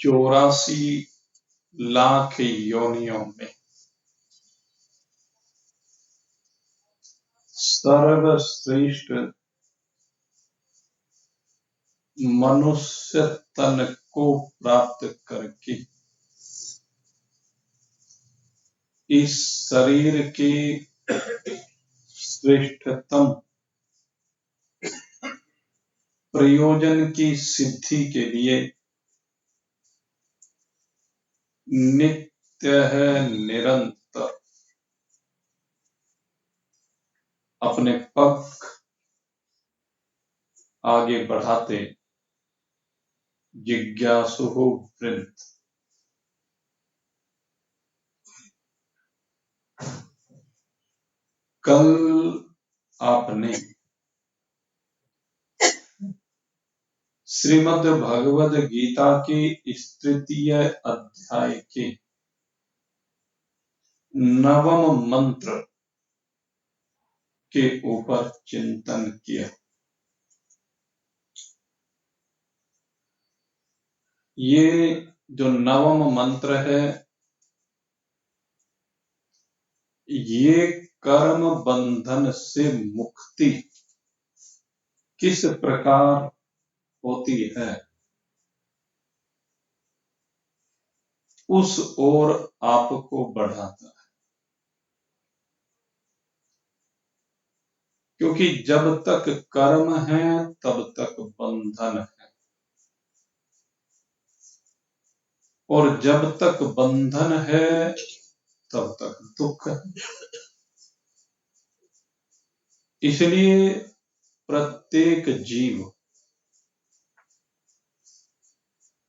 84 लाख योनियों में सर्वश्रेष्ठ मनुष्य तन को प्राप्त करके इस शरीर के श्रेष्ठतम प्रयोजन की सिद्धि के लिए नित्य है निरंतर अपने पग आगे बढ़ाते जिज्ञासु वृंद। कल आपने श्रीमद् भगवद गीता के तृतीय अध्याय के 9वें मंत्र के ऊपर चिंतन किया। ये जो 9वां मंत्र है, ये कर्म बंधन से मुक्ति किस प्रकार होती है उस ओर आपको बढ़ाता है। क्योंकि जब तक कर्म है तब तक बंधन है, और जब तक बंधन है तब तक दुख है। इसलिए प्रत्येक जीव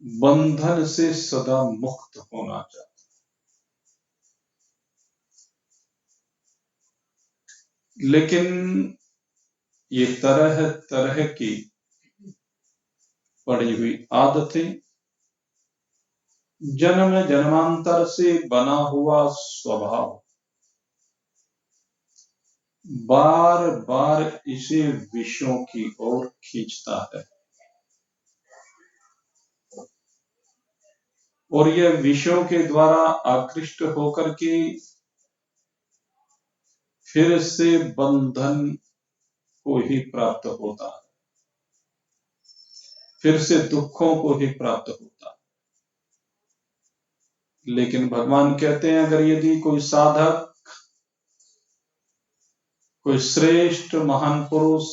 बंधन से सदा मुक्त होना चाहता है। लेकिन ये तरह तरह की पड़ी हुई आदतें, जन्म जन्मांतर से बना हुआ स्वभाव बार बार इसे विषयों की ओर खींचता है, और यह विषयों के द्वारा आकृष्ट होकर के फिर से बंधन को ही प्राप्त होता है, फिर से दुखों को ही प्राप्त होता है। लेकिन भगवान कहते हैं, अगर यदि कोई साधक, कोई श्रेष्ठ महान पुरुष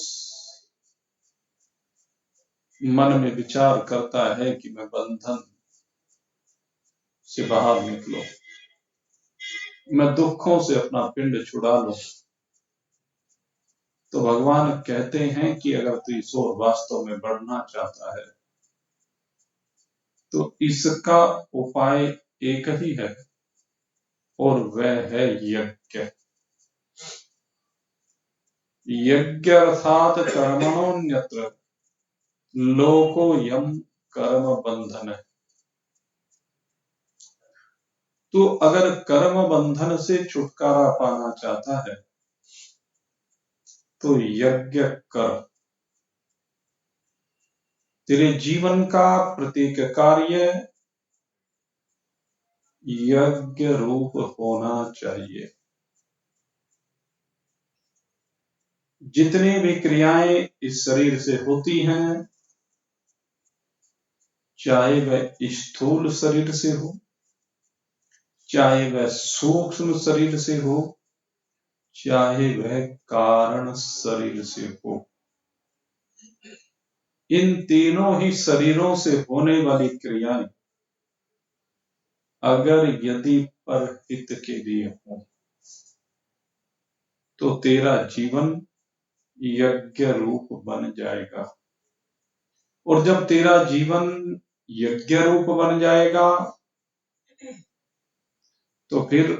मन में विचार करता है कि मैं बंधन से बाहर निकलो, मैं दुखों से अपना पिंड छुड़ा लूं, तो भगवान कहते हैं कि अगर तू इस ओर वास्तव में बढ़ना चाहता है तो इसका उपाय एक ही है, और वह है यज्ञ। यज्ञ अर्थात कर्मणोऽन्यत्र लोकोऽयं कर्म बंधन है। तो अगर कर्म बंधन से छुटकारा पाना चाहता है तो यज्ञ कर। तेरे जीवन का प्रत्येक कार्य यज्ञ रूप होना चाहिए। जितनी भी क्रियाएं इस शरीर से होती हैं, चाहे वह स्थूल शरीर से हो, चाहे वह सूक्ष्म शरीर से हो, चाहे वह कारण शरीर से हो, इन तीनों ही शरीरों से होने वाली क्रियाएं अगर यदि परहित के लिए हो तो तेरा जीवन यज्ञ रूप बन जाएगा। और जब तेरा जीवन यज्ञ रूप बन जाएगा तो फिर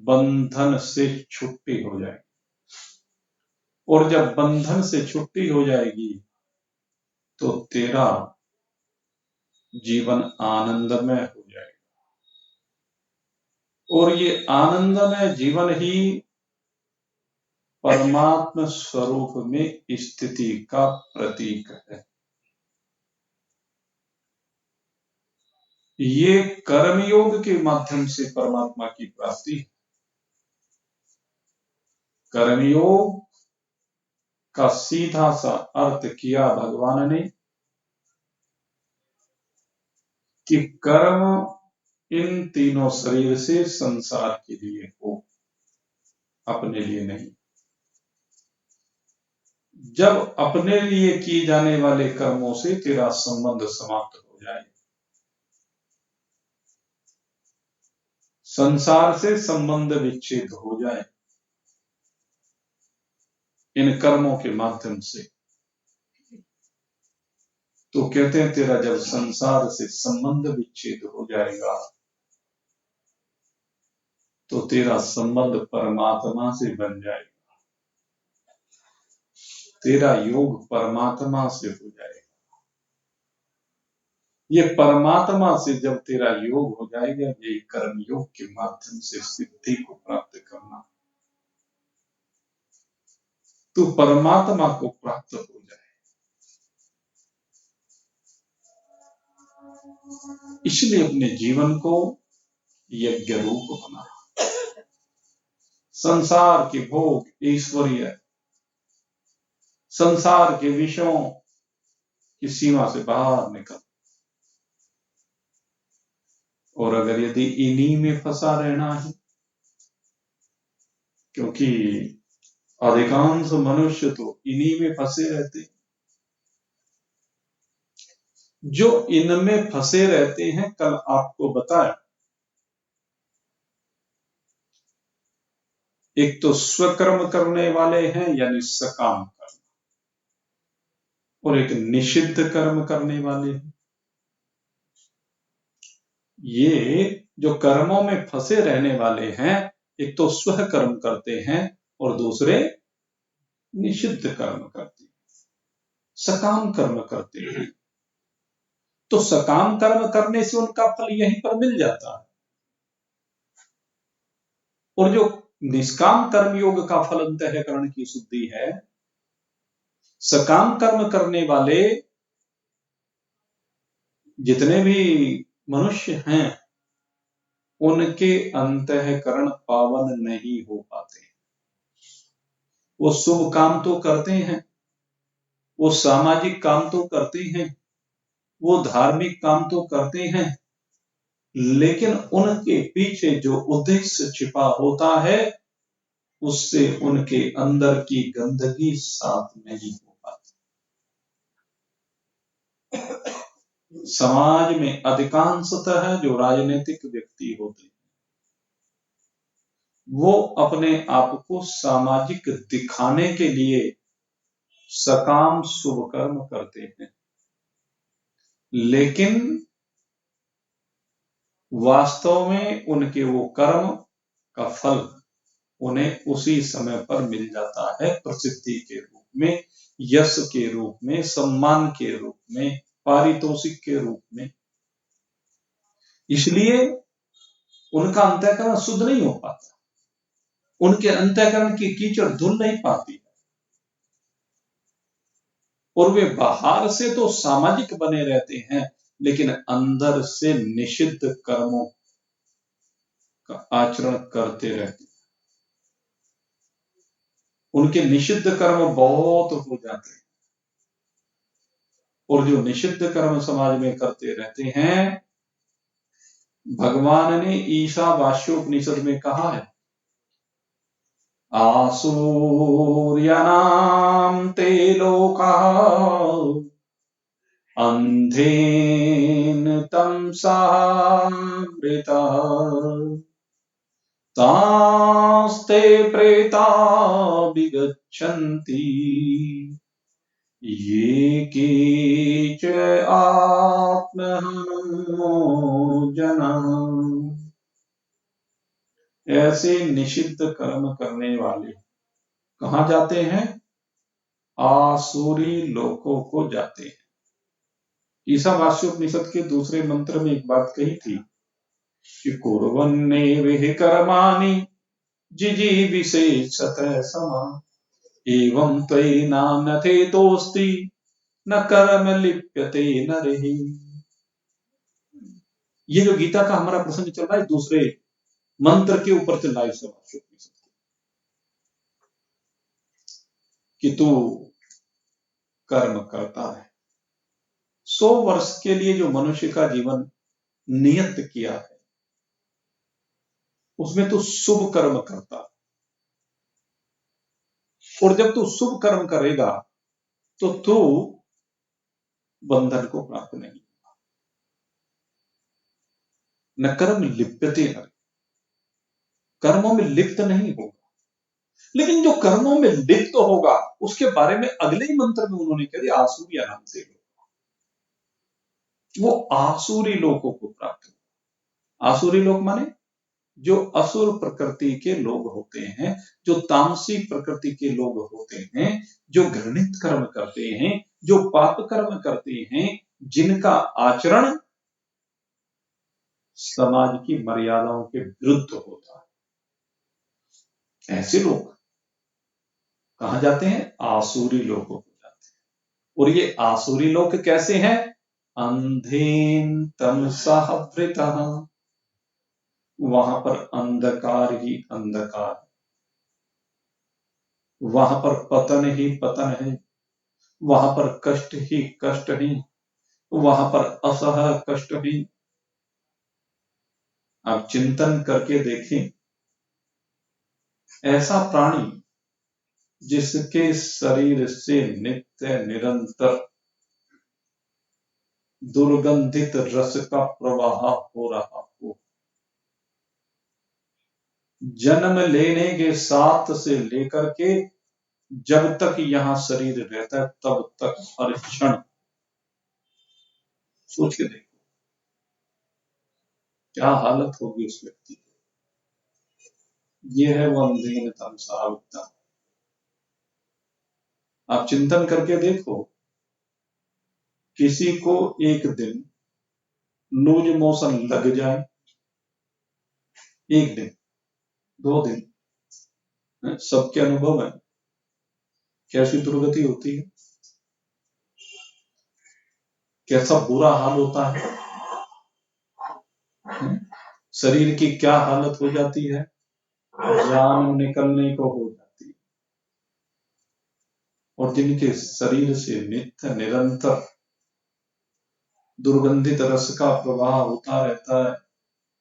बंधन से छुट्टी हो जाएगी, और जब बंधन से छुट्टी हो जाएगी तो तेरा जीवन आनंदमय हो जाएगा, और ये आनंदमय जीवन ही परमात्म स्वरूप में स्थिति का प्रतीक है। ये कर्मयोग के माध्यम से परमात्मा की प्राप्ति है। कर्मयोग का सीधा सा अर्थ किया भगवान ने कि कर्म इन तीनों शरीर से संसार के लिए हो, अपने लिए नहीं। जब अपने लिए किए जाने वाले कर्मों से तेरा संबंध समाप्त हो जाए, संसार से संबंध विच्छेद हो जाए इन कर्मों के माध्यम से, तो कहते हैं तेरा जब संसार से संबंध विच्छेद हो जाएगा तो तेरा संबंध परमात्मा से बन जाएगा, तेरा योग परमात्मा से हो जाएगा। ये परमात्मा से जब तेरा योग हो जाएगा, ये कर्म योग के माध्यम से सिद्धि को प्राप्त करना, तू परमात्मा को प्राप्त हो जाए। इसलिए अपने जीवन को यज्ञ रूप बना, संसार के भोग, ऐश्वर्य, संसार के विषयों की सीमा से बाहर निकल। और अगर यदि इन्हीं में फंसा रहना है, क्योंकि अधिकांश मनुष्य तो इन्हीं में फंसे रहते हैं, जो इनमें फंसे रहते हैं, कल आपको बताया, एक तो स्वकर्म करने वाले हैं यानी सकाम कर्म, और एक निषिद्ध कर्म करने वाले हैं। ये जो कर्मों में फंसे रहने वाले हैं, एक तो स्व कर्म करते हैं और दूसरे निषिद्ध कर्म करते हैं, सकाम कर्म करते हैं। तो सकाम कर्म करने से उनका फल यहीं पर मिल जाता है, और जो निष्काम कर्म योग का फल अंतःकरण की शुद्धि है, सकाम कर्म करने वाले जितने भी मनुष्य हैं, उनके अंतःकरण पावन नहीं हो पाते। वो शुभ काम तो करते हैं, वो सामाजिक काम तो करते हैं, वो धार्मिक काम तो करते हैं, लेकिन उनके पीछे जो उद्देश्य छिपा होता है, उससे उनके अंदर की गंदगी साफ नहीं हो पाती। समाज में अधिकांशतः जो राजनीतिक व्यक्ति होते हैं, वो अपने आप को सामाजिक दिखाने के लिए सकाम शुभ कर्म करते हैं, लेकिन वास्तव में उनके वो कर्म का फल उन्हें उसी समय पर मिल जाता है, प्रसिद्धि के रूप में, यश के रूप में, सम्मान के रूप में, पारितोषिक के रूप में। इसलिए उनका अंतःकरण शुद्ध नहीं हो पाता, उनके अंतःकरण की कीचड़ धुल नहीं पाती, और वे बाहर से तो सामाजिक बने रहते हैं, लेकिन अंदर से निषिद्ध कर्मों का आचरण करते रहते हैं। उनके निषिद्ध कर्म बहुत हो जाते हैं, और जो निषिद्ध कर्म समाज में करते रहते हैं, भगवान ने ईशावास्योपनिषद में कहा है, आसूर्यानां ते लोकाः अंधेन तमसा वृताः तास्ते प्रेता विगच्छन्ति ये केच आत्महनो जनाः। ऐसे निषिद्ध कर्म करने वाले कहाँ जाते हैं? आसुरी लोकों को जाते हैं। ईशावास्योपनिषद के दूसरे मंत्र में एक बात कही थी कि कुर्वन्नेव कर्माणि जिजीविषेच्छतः समाः एवं त्वयिनान्यथेतोऽस्ति न कर्म लिप्यते नरः। ये जो गीता का हमारा प्रसंग चल रहा है दूसरे मंत्र के ऊपर चल रहा है इस समय, कि तू कर्म करता है। 100 वर्ष के लिए जो मनुष्य का जीवन नियत किया है, उसमें तू शुभ कर्म करता है। और जब तू शुभ कर्म करेगा तो तू बंधन को प्राप्त नहीं होगा। न कर्म लिप्यते न, कर्मों में लिप्त नहीं होगा। लेकिन जो कर्मों में लिप्त होगा उसके बारे में अगले ही मंत्र में उन्होंने कह दिया आसुरी नाम से लोग, वो आसुरी लोगों को प्राप्त होगा। आसुरी लोग माने जो असुर प्रकृति के लोग होते हैं, जो तामसिक प्रकृति के लोग होते हैं, जो घृणित कर्म करते हैं, जो पाप कर्म करते हैं, जिनका आचरण समाज की मर्यादाओं के विरुद्ध होता है, ऐसे लोग कहां जाते हैं? आसुरी लोगों को जाते हैं। और ये आसुरी लोग कैसे हैं? अंधेन तमसावृतः, वहां पर अंधकार ही अंधकार, वहां पर पतन ही पतन है, वहां पर कष्ट ही कष्ट ही, वहां पर असह कष्ट ही। आप चिंतन करके देखें, ऐसा प्राणी जिसके शरीर से नित्य निरंतर दुर्गंधित रस का प्रवाह हो रहा हो, जन्म लेने के साथ से लेकर के जब तक यहां शरीर रहता है तब तक हर क्षण, सोच के देखो क्या हालत होगी उस व्यक्ति की। ये है वो अंधेन तमसा। आप चिंतन करके देखो, किसी को एक दिन लूज मोशन लग जाए, एक दिन 2 दिन, सबके अनुभव है कैसी दुर्गति होती है, कैसा बुरा हाल होता है, शरीर की क्या हालत हो जाती है, जान निकलने को हो जाती है। और जिनके शरीर से नित्य निरंतर दुर्गंधित रस का प्रवाह होता रहता है,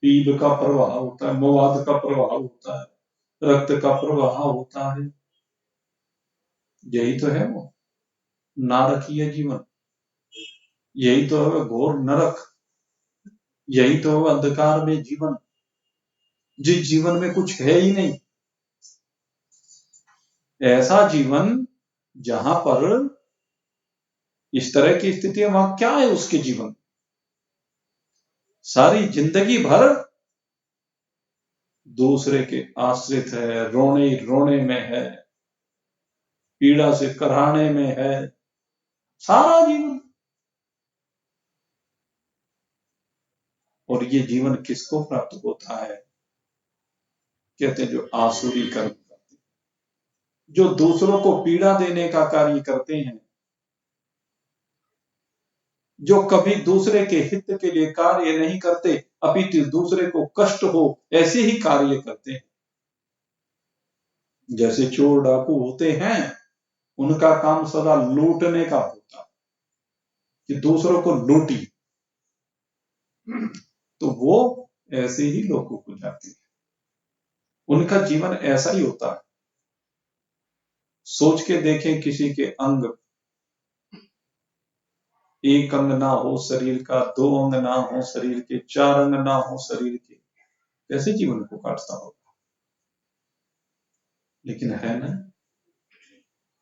पीप का प्रवाह होता है, मवाद का प्रवाह होता है, रक्त का प्रवाह होता है, यही तो है वो नारकीय जीवन, यही तो है घोर नरक, यही तो है अंधकार में जीवन, जिस जीवन में कुछ है ही नहीं। ऐसा जीवन जहां पर इस तरह की स्थिति है, वहां क्या है उसके जीवन? सारी जिंदगी भर दूसरे के आश्रित है, रोने रोने में है, पीड़ा से कराहने में है, सारा जीवन। और ये जीवन किसको प्राप्त होता है? कहते हैं जो आसुरी कर्म करते हैं, जो दूसरों को पीड़ा देने का कार्य करते हैं, जो कभी दूसरे के हित के लिए कार्य नहीं करते, अपितु दूसरे को कष्ट हो ऐसे ही कार्य करते हैं। जैसे चोर डाकू होते हैं, उनका काम सदा लूटने का होता है, कि दूसरों को लूटी, तो वो ऐसे ही लोगों को जाते हैं, उनका जीवन ऐसा ही होता है। सोच के देखें, किसी के अंग, एक अंग ना हो शरीर का, 2 अंग ना हो शरीर के, 4 अंग ना हो शरीर के, कैसे जीवन को काटता होगा? लेकिन है ना,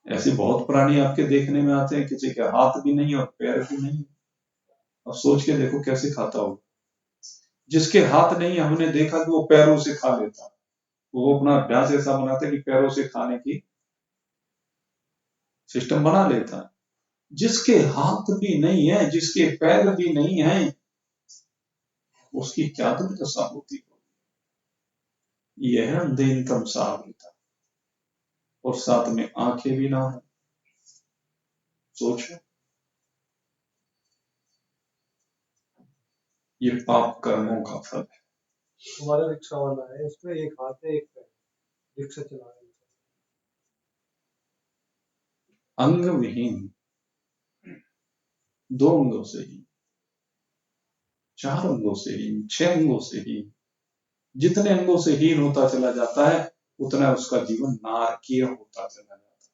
ऐसे बहुत प्राणी आपके देखने में आते हैं, किसी के हाथ भी नहीं और पैर भी नहीं। अब सोच के देखो कैसे खाता होगा। जिसके हाथ नहीं, हमने देखा कि वो पैरों से खा लेता, वो अपना अभ्यास ऐसा बनाता है कि पैरों से खाने की सिस्टम बना लेता है। जिसके हाथ भी नहीं है, जिसके पैर भी नहीं है, उसकी क्या दुर्दशा होती है। यह है अंधेन तमसावृता, और साथ में आंखें भी ना हो। सोचो, ये पाप कर्मों का फल है। हमारा रिक्शा वाला है, इसमें एक हाथ है एक पैर, रिक्शा चला रहा है। अंग विहीन, 2 अंगों से ही, 4 अंगों से ही, 6 अंगों से ही, जितने अंगों से हीन होता चला जाता है उतना उसका जीवन नारकीय होता चला जाता है।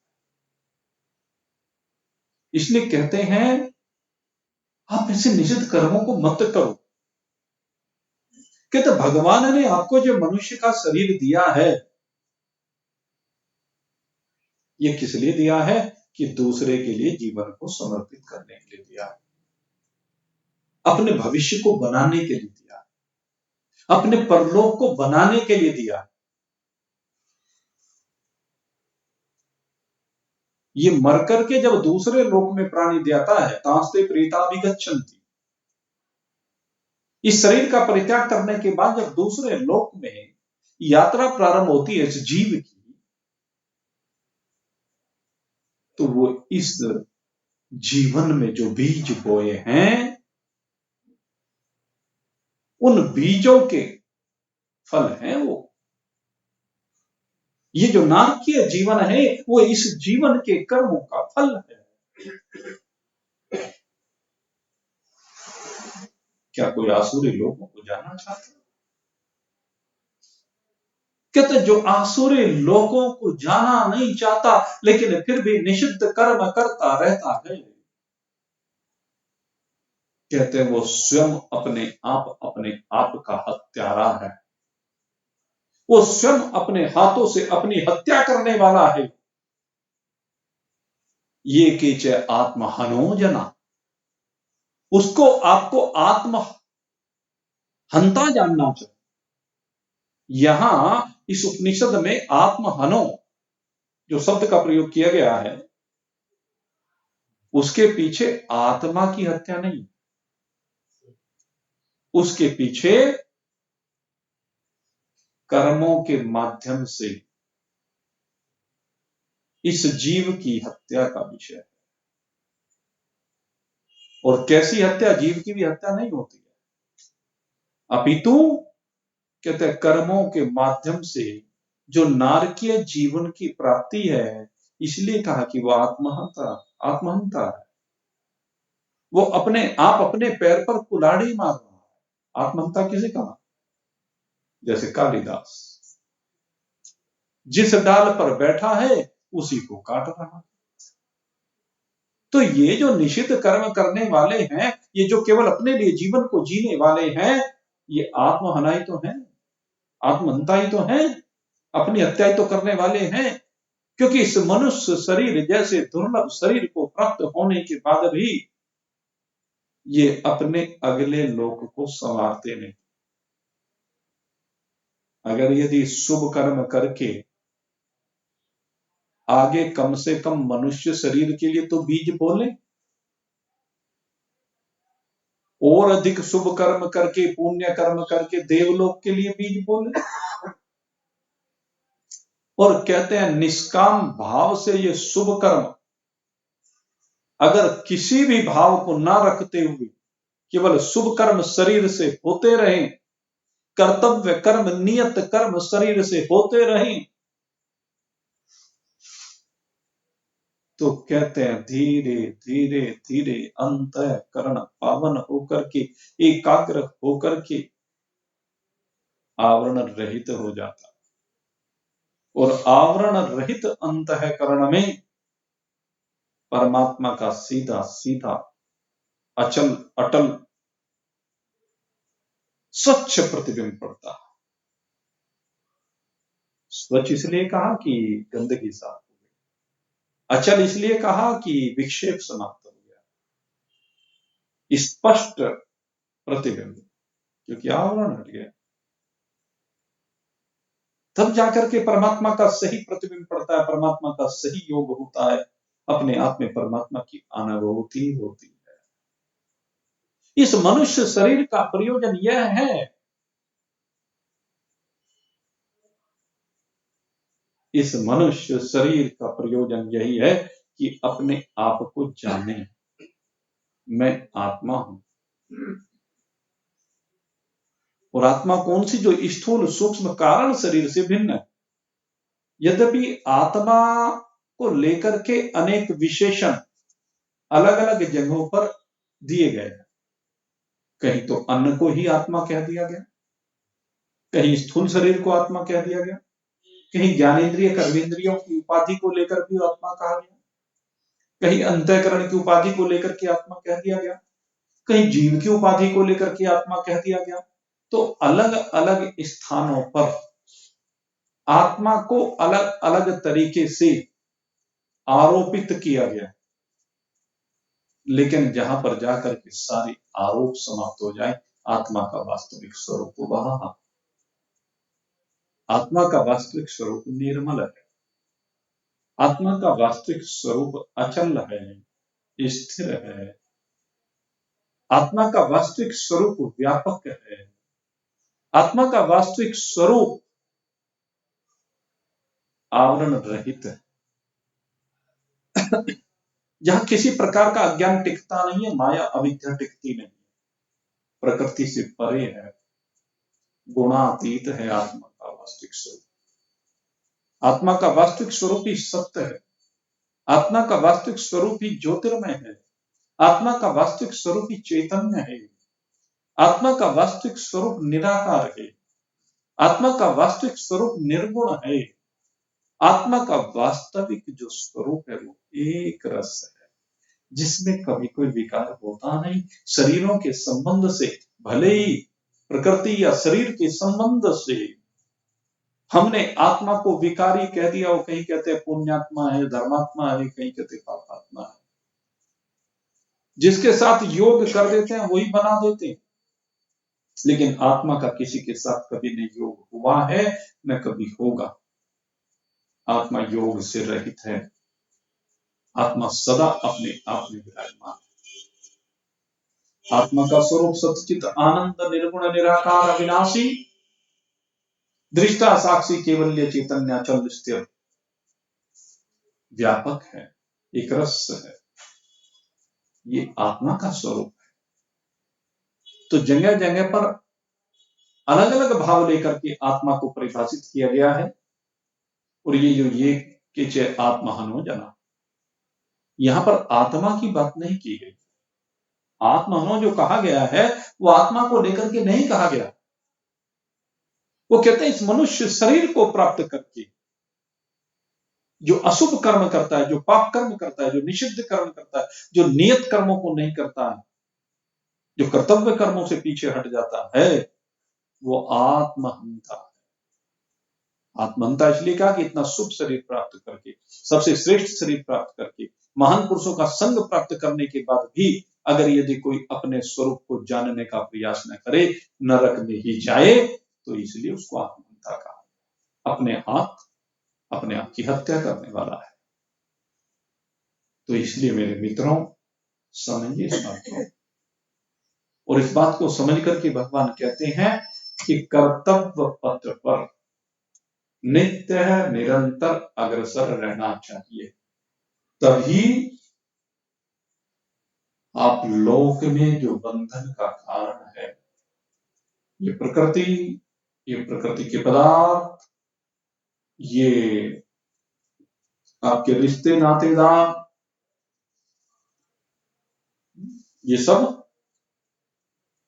इसलिए कहते हैं आप ऐसे निषिद्ध कर्मों को मत करो। कहते भगवान ने आपको जो मनुष्य का शरीर दिया है, ये किस लिए दिया है? कि दूसरे के लिए जीवन को समर्पित करने के लिए दिया है, अपने भविष्य को बनाने के लिए दिया है, अपने परलोक को बनाने के लिए दिया है। ये मर करके जब दूसरे लोक में प्राणी जाता है, तांस्ते प्रेता भी गच्छन्ति, इस शरीर का परित्याग करने के बाद जब दूसरे लोक में यात्रा प्रारंभ होती है इस जीव की, तो वो इस जीवन में जो बीज बोए हैं उन बीजों के फल हैं वो। ये जो नारकीय जीवन है वो इस जीवन के कर्मों का फल है। क्या कोई आसुरी लोगों को जाना चाहता? कहते जो आसुरी लोगों को जाना नहीं चाहता लेकिन फिर भी निषिद्ध कर्म करता रहता है, कहते हैं वो स्वयं अपने आप का हत्यारा है। वो स्वयं अपने हाथों से अपनी हत्या करने वाला है। ये कीच आत्महनो जना, उसको आपको आत्म हंता जानना चाहिए। यहां इस उपनिषद में आत्महनो जो शब्द का प्रयोग किया गया है उसके पीछे आत्मा की हत्या नहीं, उसके पीछे कर्मों के माध्यम से इस जीव की हत्या का विषय है। और कैसी हत्या? जीव की भी हत्या नहीं होती है, अपितु कहते हैं कर्मों के माध्यम से जो नारकीय जीवन की प्राप्ति है, इसलिए कहा कि वो आत्महंता है। वो अपने पैर पर कुल्हाड़ी मार रहा है। आत्महंता किसे कहा? जैसे कालिदास जिस डाल पर बैठा है उसी को काट रहा है। तो ये जो निषिद्ध कर्म करने वाले हैं, ये जो केवल अपने लिए जीवन को जीने वाले हैं, ये आत्महनाई तो है, आत्महंता ही तो है, अपनी हत्या ही तो करने वाले हैं। क्योंकि इस मनुष्य शरीर जैसे दुर्लभ शरीर को प्राप्त होने के बाद भी ये अपने अगले लोक को संवारते नहीं। अगर यदि शुभ कर्म करके आगे कम से कम मनुष्य शरीर के लिए तो बीज बोले, और अधिक शुभ कर्म करके पुण्य कर्म करके देवलोक के लिए बीज बोले। और कहते हैं निष्काम भाव से ये शुभ कर्म अगर किसी भी भाव को ना रखते हुए केवल शुभ कर्म शरीर से होते रहें, कर्तव्य कर्म नियत कर्म शरीर से होते रहें, तो कहते हैं धीरे धीरे धीरे अंतःकरण पावन होकर के, एकाग्र होकर के आवरण रहित हो जाता। और आवरण रहित अंतःकरण में परमात्मा का सीधा सीधा अचल अटल स्वच्छ प्रतिबिंब पड़ता है। स्वच्छ इसलिए कहा कि गंदगी साफ हो गई, अचल इसलिए कहा कि विक्षेप समाप्त हो गया, स्पष्ट प्रतिबिंब, क्योंकि आवरण हट गया। तब जाकर के परमात्मा का सही प्रतिबिंब पड़ता है, परमात्मा का सही योग होता है, अपने आप में परमात्मा की अनुभूति होती है। इस मनुष्य शरीर का प्रयोजन यह है, इस मनुष्य शरीर का प्रयोजन यही है कि अपने आप को जाने, मैं आत्मा हूं। और आत्मा कौन सी? जो स्थूल सूक्ष्म कारण शरीर से भिन्न है। यद्यपि आत्मा को लेकर के अनेक विशेषण अलग अलग जगहों पर दिए गए हैं। कहीं तो अन्न को ही आत्मा कह दिया गया, कहीं स्थूल शरीर को आत्मा कह दिया गया, कहीं ज्ञानेन्द्रिय कर्मेंद्रियों की उपाधि को लेकर भी आत्मा कहा गया, कहीं अंतःकरण की उपाधि को लेकर के आत्मा कह दिया गया, कहीं जीव की उपाधि को लेकर के आत्मा कह दिया गया। तो अलग अलग स्थानों पर आत्मा को अलग अलग तरीके से आरोपित किया गया, लेकिन जहां पर जाकर के सारे आरोप समाप्त हो जाए, आत्मा का वास्तविक स्वरूप वह, आत्मा का वास्तविक स्वरूप निर्मल है, आत्मा का वास्तविक स्वरूप अचल है, स्थिर है, आत्मा का वास्तविक स्वरूप व्यापक है, आत्मा का वास्तविक स्वरूप आवरण रहित है। जहां किसी प्रकार का अज्ञान टिकता नहीं है, माया अविद्या टिकती नहीं है, प्रकृति से परे है, गुणातीत है आत्मा का वास्तविक स्वरूप। आत्मा का वास्तविक स्वरूप ही सत्य है, आत्मा का वास्तविक स्वरूप ही ज्योतिर्मय है, आत्मा का वास्तविक स्वरूप ही चैतन्य है, आत्मा का वास्तविक स्वरूप निराकार है, आत्मा का वास्तविक स्वरूप निर्गुण है, आत्मा का वास्तविक जो स्वरूप है वो एक रस है, जिसमें कभी कोई विकार होता नहीं। शरीरों के संबंध से, भले ही प्रकृति या शरीर के संबंध से हमने आत्मा को विकारी कह दिया, वो कहीं कहते हैं पुण्यात्मा है, धर्मात्मा है, कहीं कहते हैं पापात्मा है। जिसके साथ योग कर देते हैं वही बना देते हैं, लेकिन आत्मा का किसी के साथ कभी नहीं योग हुआ है, न कभी होगा। आत्मा योग से रहित है, आत्मा सदा अपने आप में विराजमान है। आत्मा का स्वरूप सच्चित आनंद निर्गुण निराकार अविनाशी दृष्टा साक्षी केवल्य चैतन्य अचल स्थिर व्यापक है, एक रस है, ये आत्मा का स्वरूप है। तो जगह जगह पर अलग अलग भाव लेकर के आत्मा को परिभाषित किया गया है। और ये जो ये कि आत्महनो जना, यहां पर आत्मा की बात नहीं की गई। आत्महनो जो कहा गया है वो आत्मा को लेकर के नहीं कहा गया। वो कहते हैं इस मनुष्य शरीर को प्राप्त करके जो अशुभ कर्म करता है, जो पाप कर्म करता है, जो निषिद्ध कर्म करता है, जो नियत कर्मों को नहीं करता है, जो कर्तव्य कर्मों से पीछे हट जाता है, वो आत्महंता है। आत्महंता इसलिए कहा कि इतना शुभ शरीर प्राप्त करके, सबसे श्रेष्ठ शरीर प्राप्त करके, महान पुरुषों का संग प्राप्त करने के बाद भी अगर यदि कोई अपने स्वरूप को जानने का प्रयास न करे, नरक में ही जाए, तो इसलिए उसको आत्महंता कहा। अपने आप की हत्या करने वाला है। तो इसलिए मेरे मित्रों, समझिए इस बात को, और इस बात को समझ करके भगवान कहते हैं कि कर्तव्य पत्र पर नित्य निरंतर अग्रसर रहना चाहिए, तभी आप लोक में जो बंधन का कारण है, ये प्रकृति के पदार्थ, ये आपके रिश्ते नातेदार, ये सब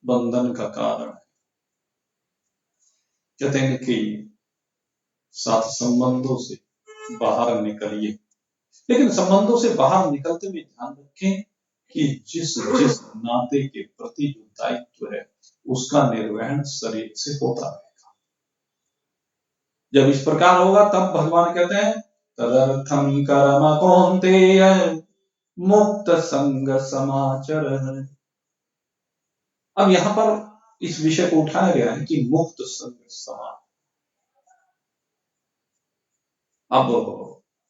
बंधन का कारण है। कहते हैं कि साथ संबंधों से बाहर निकलिए, लेकिन संबंधों से बाहर निकलते हुए ध्यान रखें कि जिस नाते के प्रति जो दायित्व है उसका निर्वहन शरीर से होता रहेगा। जब इस प्रकार होगा तब भगवान कहते हैं तदर्थम कर्म कौन्तेय मुक्त संग समाचर। अब यहां पर इस विषय को उठाया गया है कि मुक्त संग समाचर। अब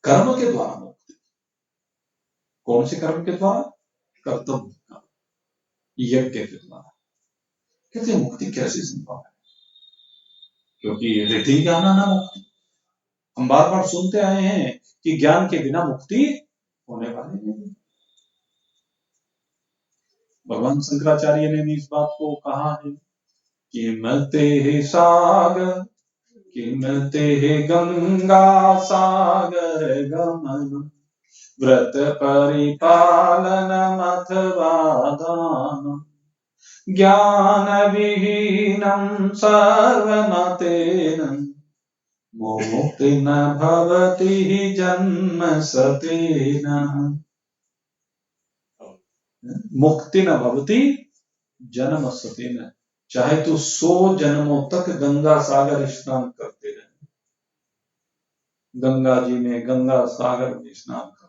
कर्म के द्वारा मुक्ति, कौन से कर्म के द्वारा? कर्तव्य कर्म, यज्ञ के द्वारा। कहते मुक्ति कैसे संभव है? क्योंकि रिद्धि ज्ञान ना मुक्ति, हम बार बार सुनते आए हैं कि ज्ञान के बिना मुक्ति होने वाली नहीं। भगवान शंकराचार्य ने भी इस बात को कहा है किमते सागर किमते गंगा सागर गमन व्रत परिपालनमथवा दानम् ज्ञान विहीनं सर्वमतेन मुक्ति न भवति जन्म सतेन। मुक्ति न भवति जन्म सतेन। चाहे तो 100 जन्मों तक गंगा सागर स्नान करते रहे, गंगा जी में गंगा सागर में स्नान कर,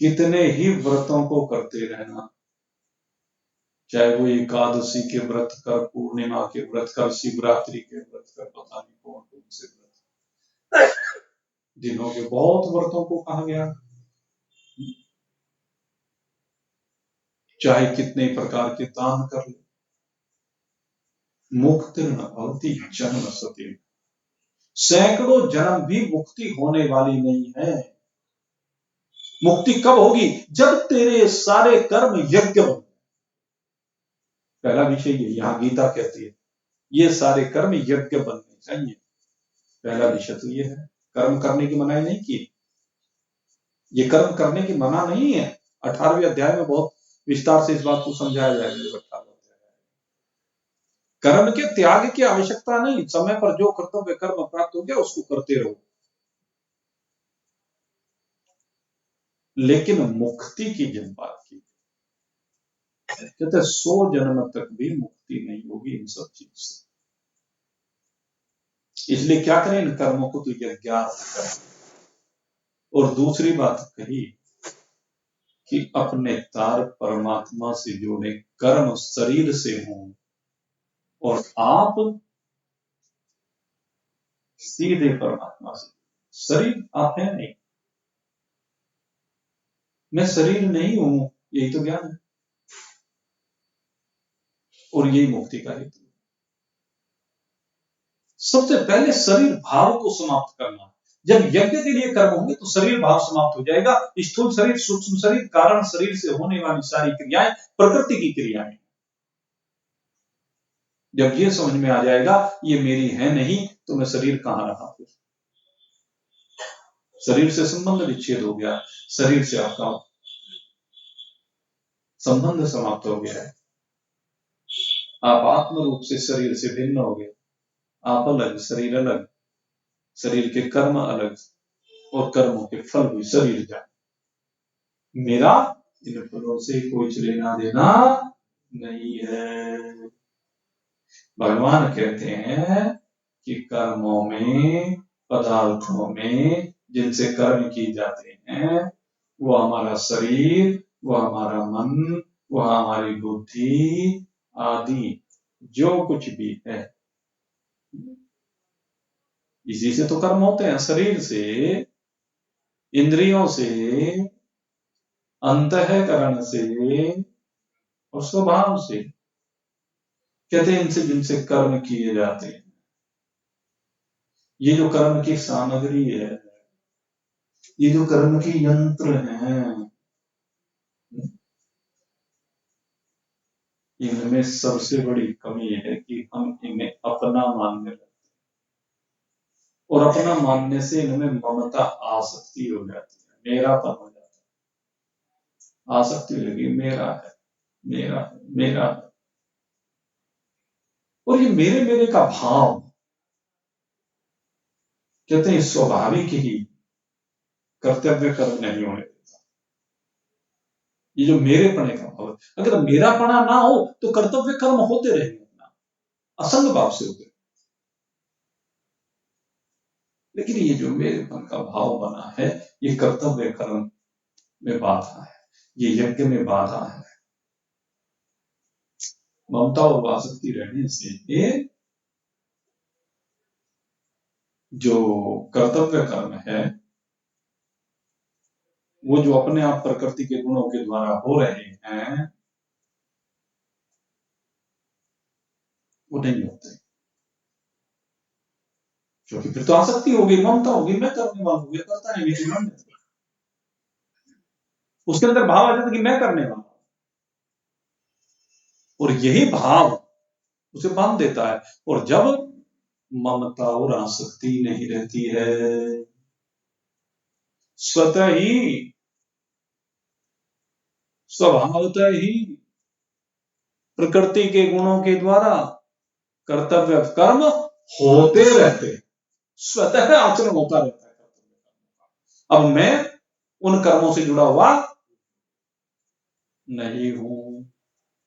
कितने ही व्रतों को करते रहना, चाहे वो एकादशी के व्रत कर, पूर्णिमा के व्रत कर, शिवरात्रि के व्रत कर, पता नहीं कौन कौन से व्रत, दिनों के बहुत व्रतों को कहा गया, चाहे कितने प्रकार के दान कर ले, मुक्ति न भवति जन्म सतेन। सैकड़ों जन्म भी मुक्ति होने वाली नहीं है। मुक्ति कब होगी? जब तेरे सारे कर्म यज्ञ बन। पहला विषय ये, यहां गीता कहती है ये सारे कर्म यज्ञ बनने चाहिए। पहला विषय तो ये है, कर्म करने की मनाही नहीं की, ये कर्म करने की मना नहीं है। 18वें अध्याय में बहुत विस्तार से इस बात को समझाया जाएगा। कर्म के त्याग की आवश्यकता नहीं, समय पर जो कर्तव्य कर्म प्राप्त हो गया उसको करते रहो, लेकिन मुक्ति की जब बात की कहते 100 जन्म तक भी मुक्ति नहीं होगी इन सब चीज से। इसलिए क्या करें, इन कर्मों को तो यज्ञार्थ करें। और दूसरी बात कही कि अपने तार परमात्मा से जोड़े, कर्म शरीर से हों और आप सीधे परमात्मा से। शरीर आप है नहीं, मैं शरीर नहीं हूं, यही तो ज्ञान है और यही मुक्ति का हेतु। सबसे पहले शरीर भाव को समाप्त करना। जब यज्ञ के लिए कर्म होंगे तो शरीर भाव समाप्त हो जाएगा। स्थूल शरीर, सूक्ष्म शरीर, कारण शरीर से होने वाली सारी क्रियाएं प्रकृति की क्रियाएं। जब ये समझ में आ जाएगा ये मेरी है नहीं, तो मैं शरीर कहां रहा, फिर शरीर से संबंध विच्छेद हो गया, शरीर से आपका संबंध समाप्त हो गया है। आप आत्म रूप से शरीर से भिन्न हो गए, आप अलग, शरीर अलग, शरीर के कर्म अलग और कर्मों के फल भी शरीर जाने। मेरा इन फलों से कोई लेना देना नहीं है। भगवान कहते हैं कि कर्मों में, पदार्थों में जिनसे कर्म किए जाते हैं, वो हमारा शरीर, वो हमारा मन, वो हमारी बुद्धि आदि जो कुछ भी है, इसी से तो कर्म होते हैं। शरीर से, इंद्रियों से, अंतःकरण से और स्वभाव से। कहते हैं इनसे जिनसे कर्म किए जाते हैं, ये जो कर्म की सामग्री है, ये जो कर्म की यंत्र हैं, इनमें सबसे बड़ी कमी है कि हम इन्हें अपना मानने लगते हैं और अपना मानने से इनमें ममता, आसक्ति हो जाती है, मेरापन हो जाता है। आसक्ति लगी, मेरा है, मेरा है, मेरा है। और ये मेरे मेरे का भाव कहते हैं स्वाभाविक ही कर्तव्य कर्म नहीं होने देता। ये जो मेरे पने का भाव, अगर मेरा पना ना हो तो कर्तव्य कर्म होते रहेंगे, अपना असंग भाव से होते। लेकिन ये जो मेरेपन का भाव बना है, ये कर्तव्य कर्म में बाधा है, ये यज्ञ में बाधा है। ममता और आसक्ति रहने से ये जो कर्तव्य कर्म है, वो जो अपने आप प्रकृति के गुणों के द्वारा हो रहे हैं, वो नहीं होते। क्योंकि फिर तो आसक्ति होगी, ममता होगी, मैं करने वाला हूं, ये करता है, मेरी मन है। उसके अंदर भाव आ जाता है कि मैं करने वाला हूं। और यही भाव उसे बांध देता है। और जब ममता और आसक्ति नहीं रहती है, स्वतः ही स्वभावतः ही प्रकृति के गुणों के द्वारा कर्तव्य कर्म होते रहते, स्वतः आचरण होता रहता है। अब मैं उन कर्मों से जुड़ा हुआ नहीं हूं,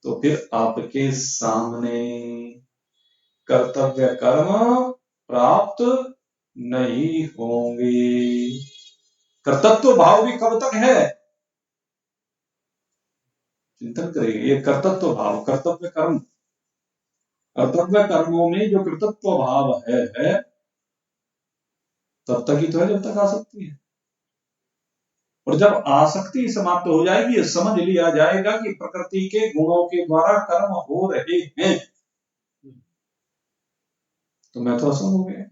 तो फिर आपके सामने कर्तव्य कर्म प्राप्त नहीं होंगे। कर्तव्य भाव भी कब तक है? चिंतन करेंगे। ये कर्तव्य भाव, कर्तव्य कर्म, कर्तव्य कर्मों में जो कर्तव्य भाव है तब तक ही तो है जब तक आसक्ति है। और जब आसक्ति समाप्त हो जाएगी, समझ लिया जाएगा कि प्रकृति के गुणों के द्वारा कर्म हो रहे हैं, तो मैं तो असंग हो गया।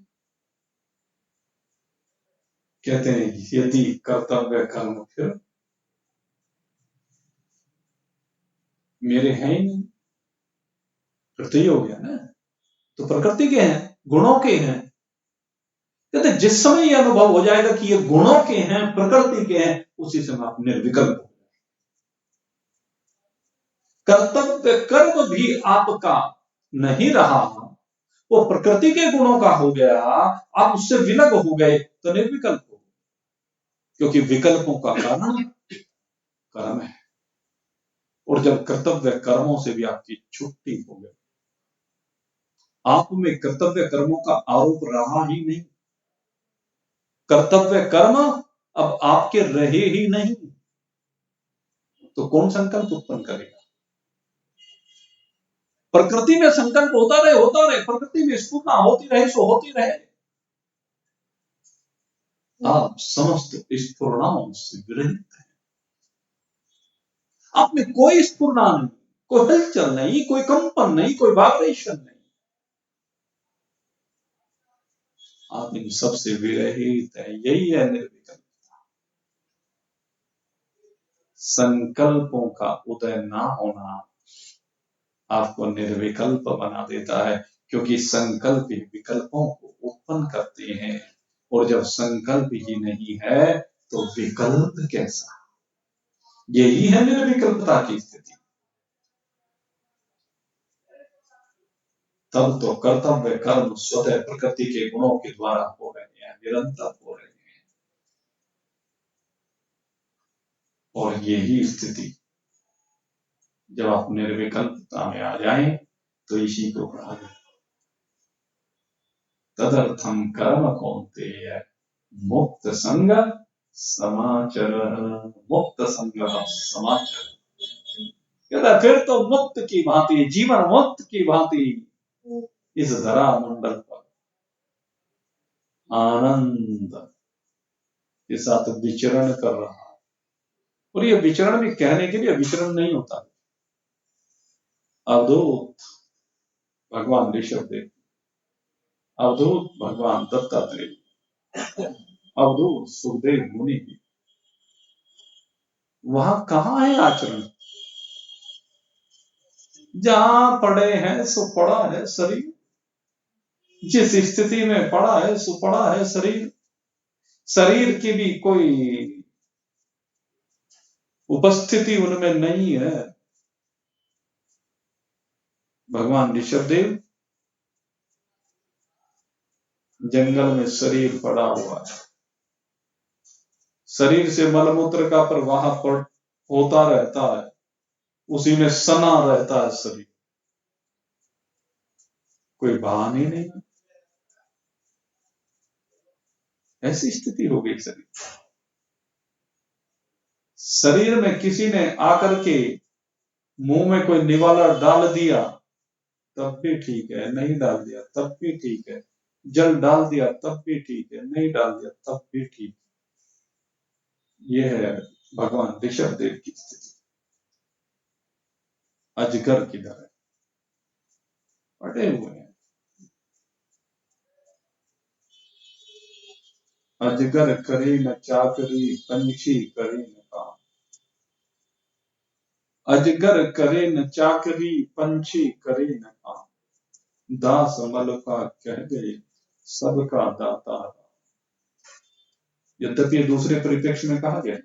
कहते हैं यदि कर्तव्य कर्म फिर मेरे हैं ही नहीं, फिर तो ये हो गया ना, तो प्रकृति के हैं, गुणों के हैं। कहते जिस समय ये अनुभव हो जाएगा कि ये गुणों के हैं, प्रकृति के हैं, उसी समय आप निर्विकल्प हो। कर्तव्य कर्म भी आपका नहीं रहा, वो प्रकृति के गुणों का हो गया, आप उससे विलग हो गए तो निर्विकल्प हो, क्योंकि विकल्पों का कारण कर्म है। और जब कर्तव्य कर्मों से भी आपकी छुट्टी हो गई, आप में कर्तव्य कर्मों का आरोप रहा ही नहीं, कर्तव्य कर्म अब आपके रहे ही नहीं, तो कौन संकल्प उत्पन्न करेगा? प्रकृति में संकल्प होता रहे, प्रकृति में स्फुरना होती रहे सो होती रहे। आप समस्त स्फुरणाओं से विरहित हैं। आप में कोई स्फुरना नहीं, कोई हलचल नहीं, कोई कंपन नहीं, कोई वाइब्रेशन नहीं। आप इन सबसे विरहित है। यही है निर्विकल्पता। संकल्पों का उदय ना होना आपको निर्विकल्प बना देता है, क्योंकि संकल्प ही विकल्पों को उत्पन्न करते हैं। और जब संकल्प ही नहीं है तो विकल्प कैसा? यही है निर्विकल्पता की स्थिति। तब तो कर्तव्य कर्म स्वतः प्रकृति के गुणों के द्वारा हो रहे हैं, निरंतर हो रहे हैं। और यही स्थिति जब आप निर्विकल्पता में आ जाएं तो इसी को कहा गया तदर्थम कर्म कौन्तेय मुक्त संग समाचर। मुक्त संग समाचर कहता फिर तो मुक्त की भांति, जीवन मुक्त की भांति इस धरा मंडल पर आनंद के साथ विचरण कर रहा है। और ये विचरण भी कहने के लिए विचरण नहीं होता। अवधूत भगवान ऋषभदेव, अवधूत भगवान दत्तात्रेय, अवधूत सुखदेव मुनि, वहां कहां है आचरण? जहां पड़े हैं सो पड़ा है शरीर, जिस स्थिति में पड़ा है सो पड़ा है शरीर। शरीर की भी कोई उपस्थिति उनमें नहीं है। भगवान ऋषभदेव जंगल में शरीर पड़ा हुआ है, शरीर से मलमूत्र का प्रवाह होता रहता है, उसी में सना रहता है शरीर, कोई बहान ही नहीं। ऐसी स्थिति हो गई शरीर। शरीर में किसी ने आकर के मुंह में कोई निवाला डाल दिया तब भी ठीक है, नहीं डाल दिया तब भी ठीक है, जल डाल दिया तब भी ठीक है, नहीं डाल दिया तब भी ठीक है। यह है भगवान ऋषभदेव की स्थिति। अजगर की तरह पड़े हुए हैं। अजगर करे न चाकरी, पंछी करे न काम। अजगर करे न चाकरी, पंछी करे न काम। दास मल का कह गए सबका दाता। यद्यपि दूसरे परिप्रेक्ष्य में कहा गया,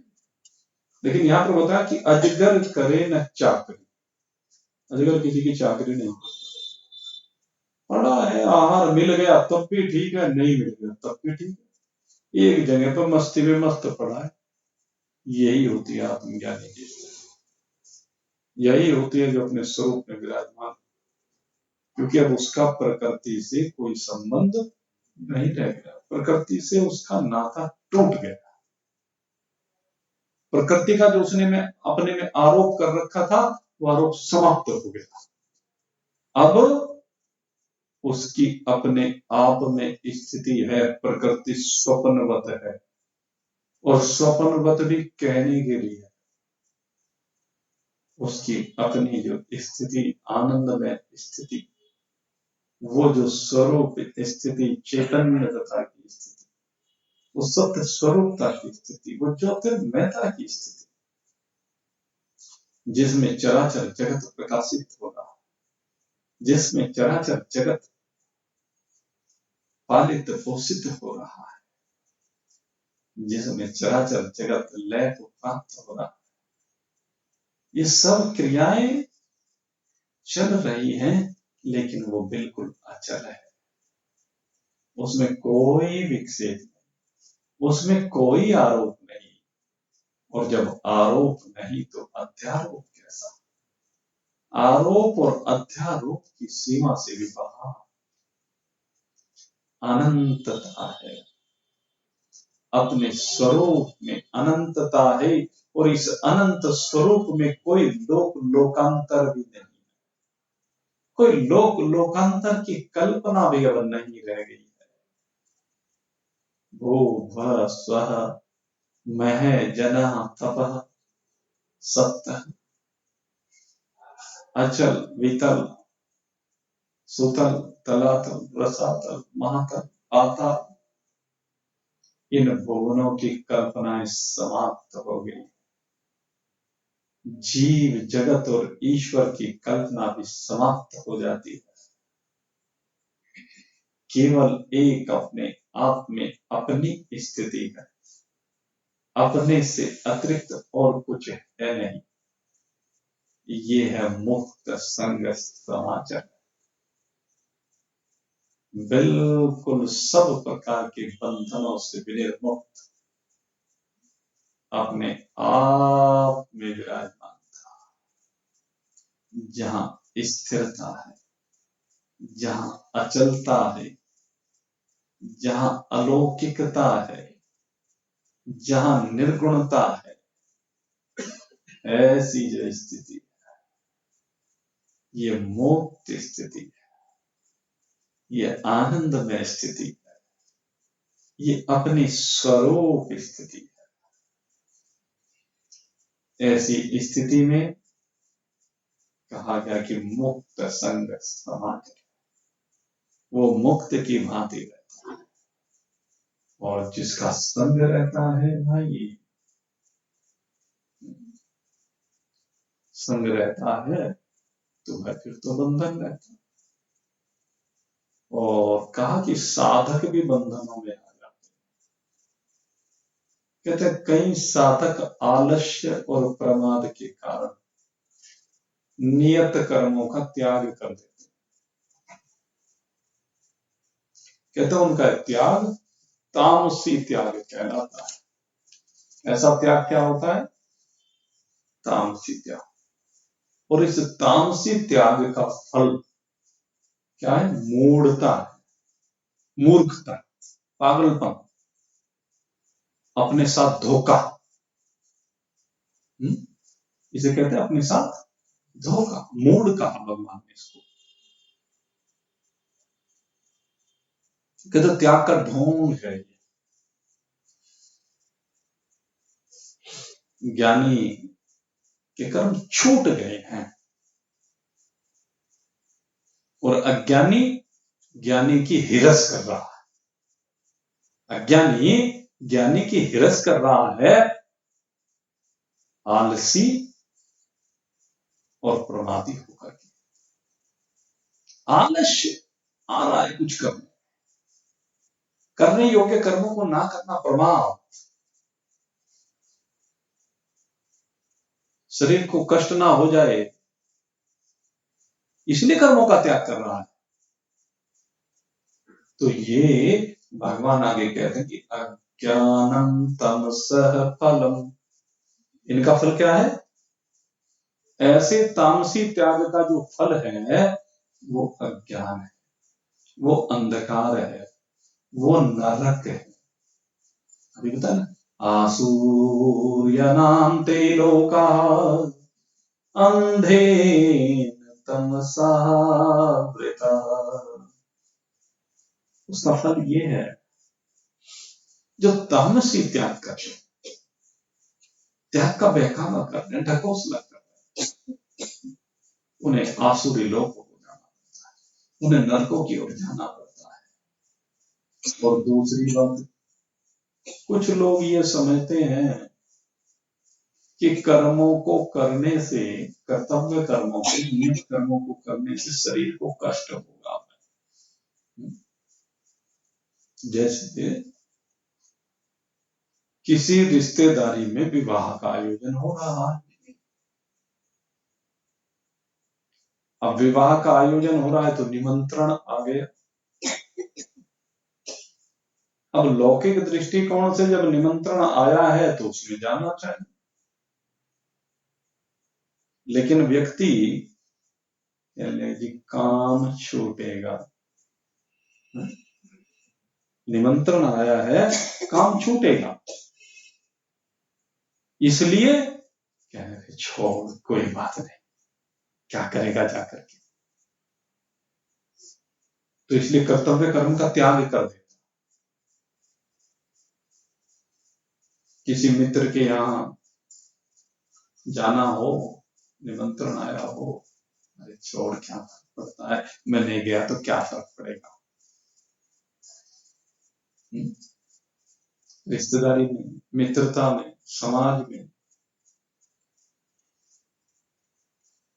लेकिन यहां पर बताया कि अजगर करे न चाकरी। अजगर किसी की चाकरी नहीं करता। पड़ा है, आहार मिल गया तब भी ठीक है, नहीं मिल गया तब भी ठीक है, एक जगह पर मस्ती में मस्त पड़ा है। यही होती है आत्मज्ञानी की स्थिति। यही होती है जो अपने स्वरूप में विराजमान, क्योंकि अब उसका प्रकृति से कोई संबंध नहीं रह गया, प्रकृति से उसका नाता टूट गया। प्रकृति का जो उसने में अपने में आरोप कर रखा था, वो आरोप समाप्त हो गया। अब उसकी अपने आप में स्थिति है, प्रकृति स्वप्नवत है, और स्वप्नवत भी कहने के लिए उसकी अपनी जो स्थिति आनंदमय स्थिति, वो जो स्वरूप स्थिति, चैतन्यता की स्थिति, वो सत्य स्वरूपता की स्थिति, वो ज्योतिर्मयता की स्थिति, जिसमें चराचर जगत प्रकाशित हो रहा है, जिसमें चराचर जगत पालित पोषित हो रहा है, जिसमें चराचर जगत लय को प्राप्त हो रहा है। ये सब क्रियाएं चल रही हैं, लेकिन वो बिल्कुल अचल है। उसमें कोई विक्षेप नहीं, उसमें कोई आरोप नहीं, और जब आरोप नहीं तो अध्यारोप कैसा? आरोप और अध्यारोप की सीमा से भी बाहर अनंतता है। अपने स्वरूप में अनंतता है, और इस अनंत स्वरूप में कोई लोकांतर भी नहीं, कोई लोकांतर की कल्पना भी अब नहीं रह गई है। भू भर स्वः मह जना तपः सत्य अचल वितल सुतल तलातल रसातल महातल आतल, इन भुवनों की कल्पनाएं समाप्त हो गई। जीव जगत और ईश्वर की कल्पना भी समाप्त हो जाती है। केवल एक अपने आप में अपनी स्थिति है, अपने से अतिरिक्त और कुछ है नहीं। ये है मुक्त संग समाचार, बिल्कुल सब प्रकार के बंधनों से विनिर्मुक्त, अपने आप में विराजमान था, जहां स्थिरता है, जहां अचलता है, जहां अलौकिकता है, जहां निर्गुणता है, ऐसी जो स्थिति है, ये मुक्त स्थिति है, ये आनंदमय स्थिति है, ये अपनी स्वरूप स्थिति है। ऐसी स्थिति में कहा गया कि मुक्त संग समाज, वो मुक्त की भांति रहता है, और जिसका संग रहता है भाई, संग रहता है तो है, फिर तो बंधन रहता है। और कहा कि साधक भी बंधनों में आ जाते हैं। कहते कई साधक आलस्य और प्रमाद के कारण नियत कर्मों का त्याग कर देते हैं। कहते उनका त्याग तामसी त्याग कहलाता है। ऐसा त्याग क्या होता है? तामसी त्याग। और इस तामसी त्याग का फल क्या है? मूढ़ता, मूर्खता, पागलपन, अपने साथ धोखा। इसे कहते हैं अपने साथ धोखा, मूढ़ कहा भगवान ने इसको। कहते त्याग का ढोंग है। ज्ञानी के कर्म छूट गए हैं, और अज्ञानी ज्ञानी की हिरस कर रहा है। अज्ञानी ज्ञानी की हिरस कर रहा है, आलसी और प्रमादी होकर के। आलस्य आ रहा है कुछ करने योग्य कर्मों को ना करना प्रमाद, शरीर को कष्ट ना हो जाए इसलिए कर्मों का त्याग कर रहा है। तो ये भगवान आगे कहते हैं कि अज्ञानम तमसः फलम, इनका फल क्या है? ऐसे तामसी त्याग का जो फल है वो अज्ञान है, वो अंधकार है, वो नरक है। अभी बता ना, आसूर्यनाम ते लोका अंधेन तमसा वृता। उसका फल ये है, जो तामसी त्याग कर, त्याग का बहकावा करते हैं, ढकोसला करते हैं, उन्हें आसुरी लोक को जाना पड़ता है, उन्हें नरकों की ओर जाना पड़ता है। और दूसरी बात, कुछ लोग ये समझते हैं कि कर्मों को करने से, कर्तव्य कर्मों को, नियत कर्मों को करने से शरीर को कष्ट होगा। जैसे किसी रिश्तेदारी में विवाह का आयोजन हो रहा है, अब विवाह का आयोजन हो रहा है तो निमंत्रण आ गया। अब लौकिक दृष्टिकोण से जब निमंत्रण आया है तो उसमें जाना चाहिए, लेकिन व्यक्ति जी काम छूटेगा, निमंत्रण आया है काम छूटेगा, इसलिए कहने थे छोड़ कोई बात नहीं, क्या करेगा जाकर के। तो इसलिए कर्तव्य कर्म का त्याग कर देता। किसी मित्र के यहां जाना हो, निमंत्रण आया हो, अरे छोड़ क्या फर्क पड़ता है, मैं नहीं गया तो क्या फर्क पड़ेगा। रिश्तेदारी में, मित्रता में, समाज में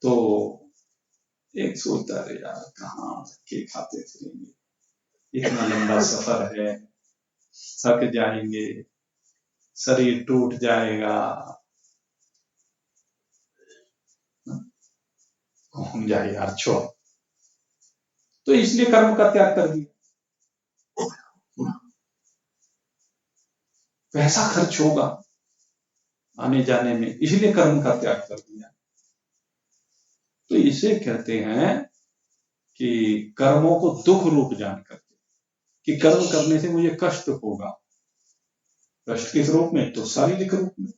तो एक सोचता है यार कहाँ के खाते फिरेंगे, इतना लंबा सफर है, थक जाएंगे, शरीर टूट जाएगा, कौन जाए यार छोड़। तो इसलिए कर्म का त्याग कर दिया, पैसा खर्च होगा आने जाने में, इसलिए कर्म का त्याग कर दिया। तो इसे कहते हैं कि कर्मों को दुख रूप जान करके, कि कर्म करने से मुझे कष्ट होगा। कष्ट किस रूप में? तो शारीरिक रूप में,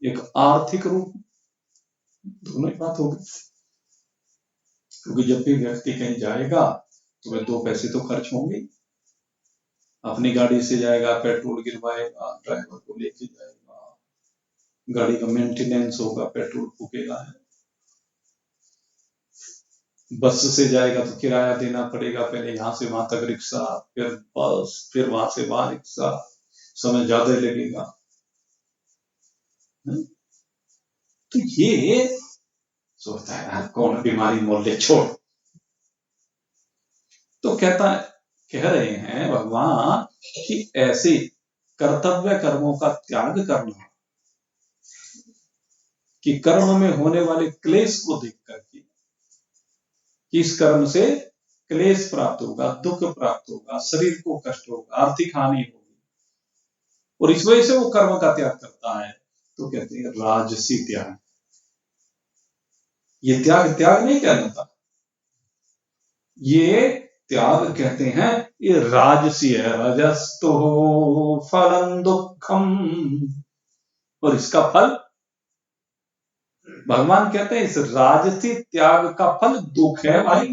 एक आर्थिक रूप में, दोनों ही बात होगी। क्योंकि जब भी व्यक्ति कहीं जाएगा तो वह दो पैसे तो खर्च होंगे। अपनी गाड़ी से जाएगा, पेट्रोल गिरवाएगा, ड्राइवर को लेके जाएगा, गाड़ी का मेंटेनेंस होगा, पेट्रोल फूकेगा। बस से जाएगा तो किराया देना पड़ेगा, पहले यहां से वहां तक रिक्शा, फिर बस, फिर वहां से वहां रिक्शा, समय ज्यादा लगेगा। तो ये सोचता है यार कौन बीमारी मोल ले, छोड़। तो कह रहे हैं भगवान कि ऐसे कर्तव्य कर्मों का त्याग करना, कि कर्म में होने वाले क्लेश को देख करके, कि इस कर्म से क्लेश प्राप्त होगा, दुख प्राप्त होगा, शरीर को कष्ट होगा, आर्थिक हानि होगी, और इस वजह से वो कर्म का त्याग करता है, तो कहते हैं राजसी त्याग। ये त्याग नहीं कहलाता, ये त्याग कहते हैं ये राजसी है। रजस्तो फलम दुखम, और इसका फल भगवान कहते हैं इस राजसी त्याग का फल दुख है भाई।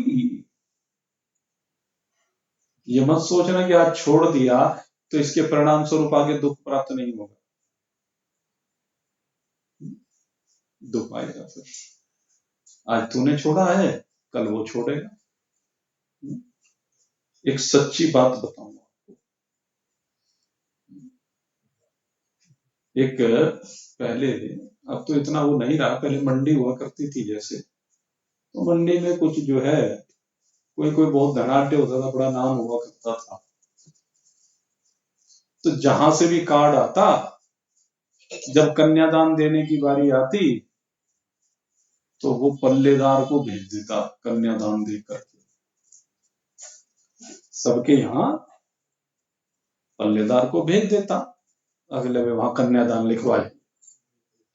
ये मत सोचना कि आज छोड़ दिया तो इसके परिणाम स्वरूप आगे दुख प्राप्त नहीं होगा, दुख आएगा। फिर आज तूने छोड़ा है, कल वो छोड़ेगा। एक सच्ची बात बताऊंगा आपको। एक पहले, अब तो इतना वो नहीं रहा, पहले मंडी हुआ करती थी जैसे, तो मंडी में कुछ जो है कोई कोई बहुत धनाढ्य होता था, बड़ा नाम हुआ करता था, तो जहां से भी कार्ड आता, जब कन्यादान देने की बारी आती तो वो पल्लेदार को भेज देता कन्यादान देकर के। सबके यहाँ पल्लेदार को भेज देता, अगले में वहां कन्यादान लिखवाए,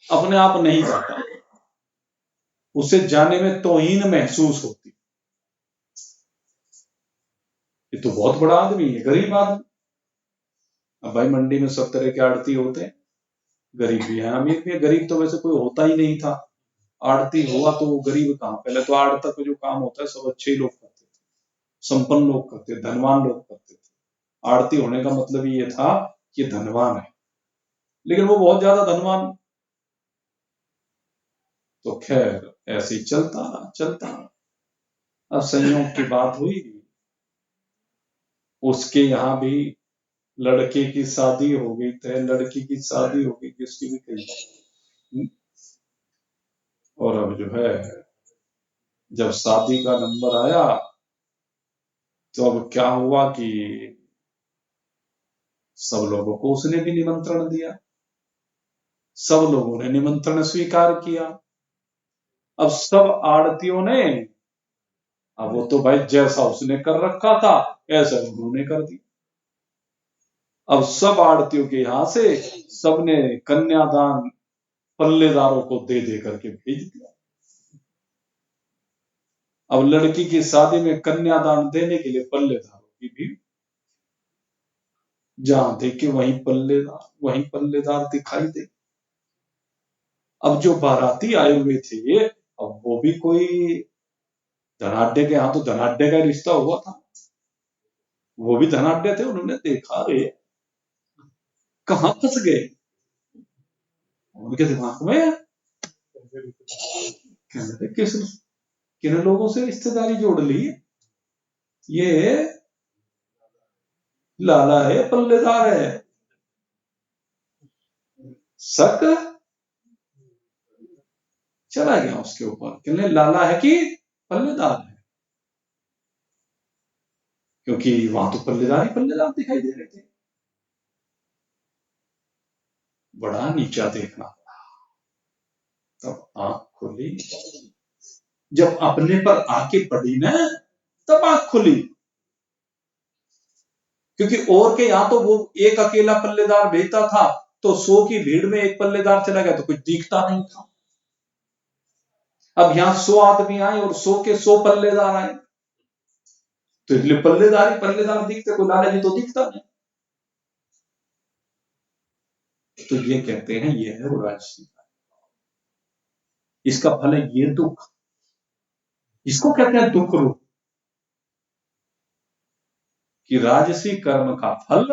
अपने आप नहीं जाता, उसे जाने में तौहीन महसूस होती। ये तो बहुत बड़ा आदमी है, गरीब आदमी। अब भाई मंडी में सब तरह के आड़ती होते हैं, गरीब भी है अमीर भी है। गरीब तो वैसे कोई होता ही नहीं था, आड़ती हुआ तो वो गरीब कहाँ। पहले तो आड़तक का जो काम होता है सब अच्छे लोग करते थे, संपन्न लोग करते थे, धनवान लोग करते थे। आड़ती होने का मतलब ये था कि धनवान है, लेकिन वो बहुत ज्यादा धनवान। तो खैर ऐसे ही चलता रहा चलता रहा। अब संयोग की बात हुई, उसके यहाँ भी लड़के की शादी हो गई तय, लड़की की शादी हो गई, किसकी भी कही। और अब जो है जब शादी का नंबर आया तो अब क्या हुआ कि सब लोगों को उसने भी निमंत्रण दिया, सब लोगों ने निमंत्रण स्वीकार किया। अब सब आड़तियों ने, अब वो तो भाई जैसा उसने कर रखा था ऐसा उन्होंने कर दिया। अब सब आड़तियों के यहां से सबने कन्यादान पल्लेदारों को दे दे करके भेज दिया। अब लड़की की शादी में कन्यादान देने के लिए पल्लेदारों की भी, जहां देखे वहीं पल्लेदार दिखाई दे। अब जो बाराती आए हुए थे, अब वो भी कोई धनाढ्य के यहाँ, तो धनाढ्य का रिश्ता हुआ था, वो भी धनाढ्य थे। उन्होंने देखा, रे कहां फंस गए, उनके दिमाग में कहते किन लोगों से रिश्तेदारी जोड़ ली, ये लाला है पल्लेदार है। शक चला गया उसके ऊपर, कहने लाला है कि पल्लेदार है, क्योंकि वहां तो पल्लेदार ही पल्लेदार दिखाई दे रहे थे। बड़ा नीचा देखना पड़ा, तब आंख खुली। जब अपने पर आके पड़ी ना तब आंख खुली, क्योंकि और के यहां तो वो एक अकेला पल्लेदार भेजता था, तो 100 की भीड़ में एक पल्लेदार चला गया तो कुछ दिखता नहीं था। अब यहां 100 आदमी आए और 100 के 100 पल्लेदार आए, तो इसलिए पल्लेदार दिखते, कोई लाला जी तो दिखता नहीं। तो ये कहते हैं ये है राजसी, इसका फल है ये दुख, इसको कहते हैं दुख रूप, कि राजसी कर्म का फल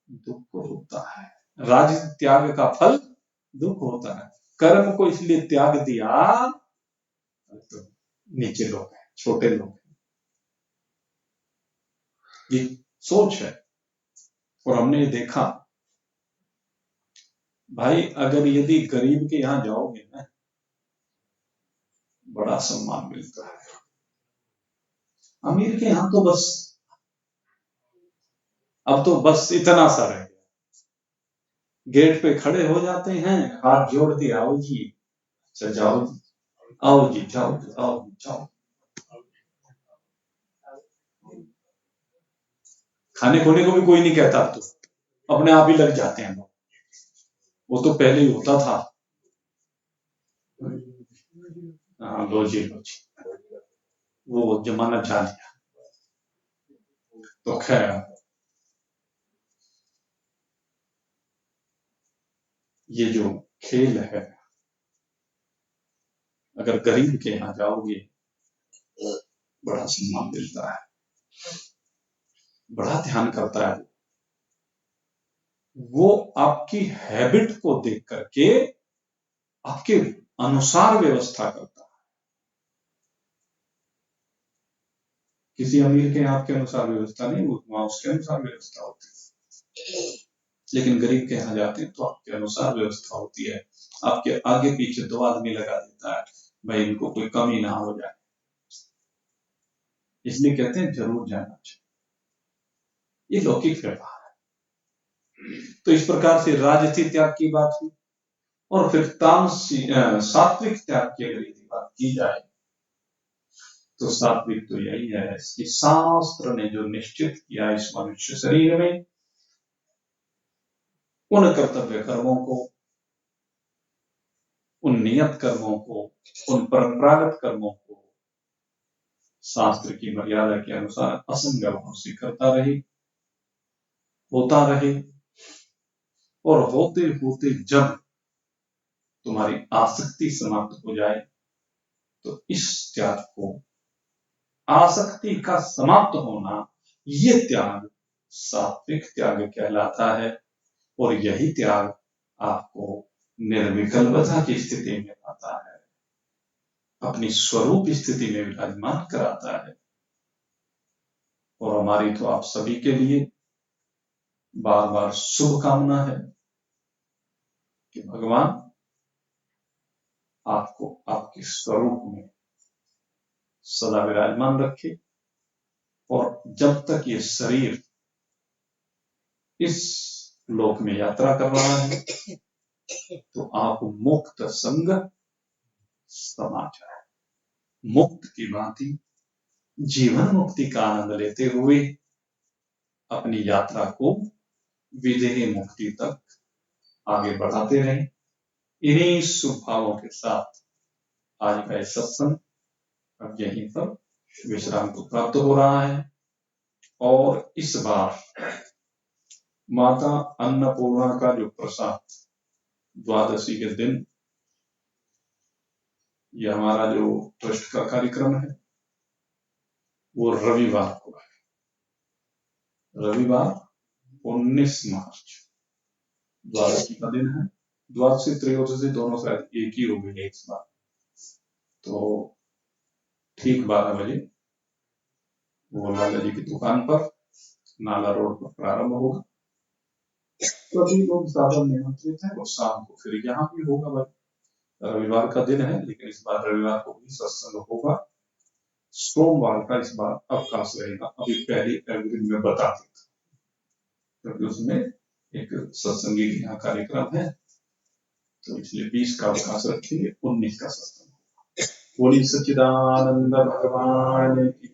दुख होता है, राज त्याग का फल दुख होता है। कर्म को इसलिए त्याग दिया तो नीचे लोग हैं, छोटे लोग हैं, ये सोच है। और हमने ये देखा भाई, अगर यदि गरीब के यहां जाओगे ना, बड़ा सम्मान मिलता है। अमीर के यहां तो बस, अब तो बस इतना सा रह गया, गेट पे खड़े हो जाते हैं, हाथ जोड़ दिया, आओ जी, अच्छा जाओ जी, आओ जी, जाओ आओ जाओ। खाने खोने को भी कोई नहीं कहता, तो अपने आप ही लग जाते हैं लोग। वो तो पहले ही होता था, हाँ लो जी लो जी, वो जमाना जा लिया। तो खैर ये जो खेल है, अगर गरीब के यहां जाओगे बड़ा सम्मान मिलता है, बड़ा ध्यान करता है। वो आपकी हैबिट को देख करके आपके अनुसार व्यवस्था करता है। किसी अमीर के आपके अनुसार व्यवस्था नहीं, वहां उसके अनुसार व्यवस्था होती है। लेकिन गरीब के यहाँ जाते हैं तो आपके अनुसार व्यवस्था होती है, आपके आगे पीछे 2 आदमी लगा देता है, भाई इनको कोई कमी ना हो जाए। इसलिए कहते हैं जरूर जाना चाहिए, ये लौकिक व्यवहार है। तो इस प्रकार से राजसी त्याग की बात हुई, और फिर सात्विक त्याग की अगर यदि बात की जाए तो सात्विक तो यही है कि शास्त्र ने जो निश्चित किया इस मनुष्य शरीर में, उन कर्तव्य कर्मों को, उन नियत कर्मों को, उन परंपरागत कर्मों को शास्त्र की मर्यादा के अनुसार असंग भाव से करता रहे, होता रहे, और होते होते जब तुम्हारी आसक्ति समाप्त हो जाए तो इस त्याग को, आसक्ति का समाप्त होना, ये त्याग सात्विक त्याग कहलाता है। और यही त्याग आपको निर्विकल्पता की स्थिति में लाता है, अपनी स्वरूप स्थिति में विराजमान कराता है। और हमारी तो आप सभी के लिए बार बार शुभकामना है कि भगवान आपको आपके स्वरूप में सदा विराजमान रखे, और जब तक ये शरीर इस लोक में यात्रा कर रहा है तो आप मुक्त संग समाचार, मुक्त की भांति जीवन मुक्ति का आनंद लेते हुए अपनी यात्रा को विदेह मुक्ति तक आगे बढ़ाते रहें। इन्हीं शुभ भावों के साथ आज का सत्संग अब यहीं पर विश्राम को प्राप्त हो रहा है। और इस बार माता अन्नपूर्णा का जो प्रसाद द्वादशी के दिन, यह हमारा जो ट्रस्ट का कार्यक्रम है वो रविवार को है, रविवार 19 मार्च द्वादशी का दिन है। द्वादशी त्रयोदशी दोनों शायद एक ही हो गई इस बार। तो ठीक 12 बजे वो लाला जी की दुकान पर नाला रोड पर प्रारंभ होगा। सभी लोग साधन निमंत्रित हैं, और शाम को फिर यहाँ भी होगा। भाई रविवार का दिन है, लेकिन इस बार रविवार को भी सत्संग होगा। सोमवार का इस बार अवकाश रहेगा, अभी पहले एवरीन में बता देता, क्योंकि उसमें एक सत्संगी यहाँ कार्यक्रम है, तो इसलिए 20 का अवकाश रखेंगे, 19 का सत्संग। बोली सच्चिदानंद भगवान की